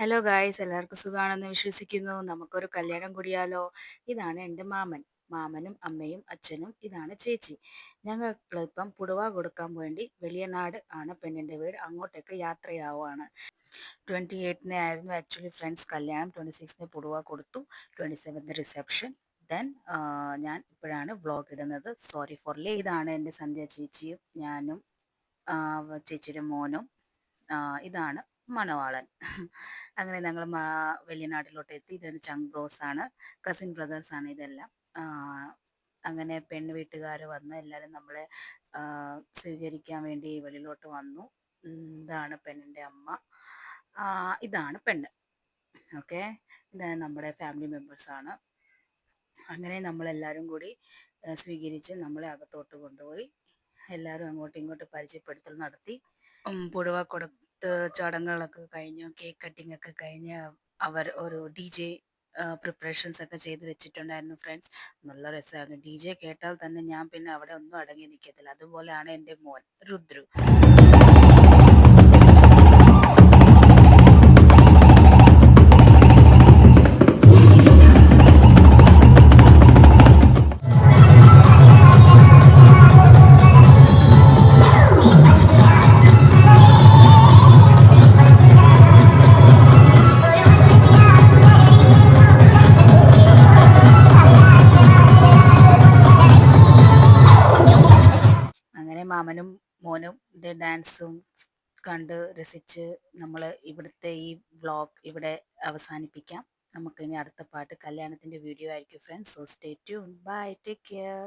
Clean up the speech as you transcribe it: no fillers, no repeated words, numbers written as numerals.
Hello guys, എല്ലാവർക്കും സുഖാണെന്ന് വിശ്വസിക്കുന്നു. നമുക്കൊരു കല്യാണം കൂടിയാലോ? ഇതാണ് എൻ്റെ മാമൻ. മാമനും അമ്മയും അച്ഛനും, ഇതാണ് ചേച്ചി. ഞങ്ങളിപ്പം പുടവ കൊടുക്കാൻ വേണ്ടി വലിയനാട് ആണ് പെണ്ണിൻ്റെ വീട്, അങ്ങോട്ടേക്ക് യാത്രയാവുകയാണ്. 28-ന് ആയിരുന്നു ആക്ച്വലി ഫ്രണ്ട്സ് കല്യാണം. 26-ന് പുടവ കൊടുത്തു, 27th റിസപ്ഷൻ. ദെൻ ഞാൻ ഇപ്പോഴാണ് വ്ളോഗ് ഇടുന്നത്. Sorry for late. ഇതാണ് എൻ്റെ സന്ധ്യ ചേച്ചിയും ഞാനും ചേച്ചിയുടെ മോനും. ഇതാണ് മണവാളൻ. അങ്ങനെ ഞങ്ങൾ വലിയ നാട്ടിലോട്ട് എത്തി. ഇതൊരു ചങ്ക് ബ്രോസ് ആണ്, കസിൻ ബ്രദേഴ്സ് ആണ് ഇതെല്ലാം. ആ, അങ്ങനെ പെണ്ണ് വീട്ടുകാർ വന്ന് എല്ലാവരും നമ്മളെ സ്വീകരിക്കാൻ വേണ്ടി വെളിയിലോട്ട് വന്നു. ഇതാണ് പെണ്ണിൻ്റെ അമ്മ, ഇതാണ് പെണ്ണ്. ഓക്കെ, ഇത് നമ്മുടെ ഫാമിലി മെമ്പേഴ്സാണ്. അങ്ങനെ നമ്മളെല്ലാവരും കൂടി സ്വീകരിച്ച് നമ്മളെ അകത്തോട്ട് കൊണ്ടുപോയി എല്ലാവരും അങ്ങോട്ടും ഇങ്ങോട്ടും പരിചയപ്പെടുത്തൽ നടത്തി. പുടവ കൊടുത്ത് ചടങ്ങുകളൊക്കെ കഴിഞ്ഞു, കേക്ക് കട്ടിംഗ് ഒക്കെ കഴിഞ്ഞ് അവർ ഒരു DJ പ്രിപ്പറേഷൻസ് ഒക്കെ ചെയ്ത് വെച്ചിട്ടുണ്ടായിരുന്നു ഫ്രണ്ട്സ്. നല്ല രസമായിരുന്നു. DJ കേട്ടാൽ തന്നെ ഞാൻ പിന്നെ അവിടെ ഒന്നും അടങ്ങി നിൽക്കത്തില്ല. അതുപോലെയാണ് എൻ്റെ മോൻ രുദ്രു. അങ്ങനെ മാമനും മോനും ഡാൻസും കണ്ട് രസിച്ച് നമ്മൾ ഇവിടുത്തെ ഈ വ്ളോഗ് ഇവിടെ അവസാനിപ്പിക്കാം. നമുക്കിനി അടുത്ത പാട്ട് കല്യാണത്തിൻ്റെ വീഡിയോ ആയിരിക്കും friends. So stay tune. Bye, take care.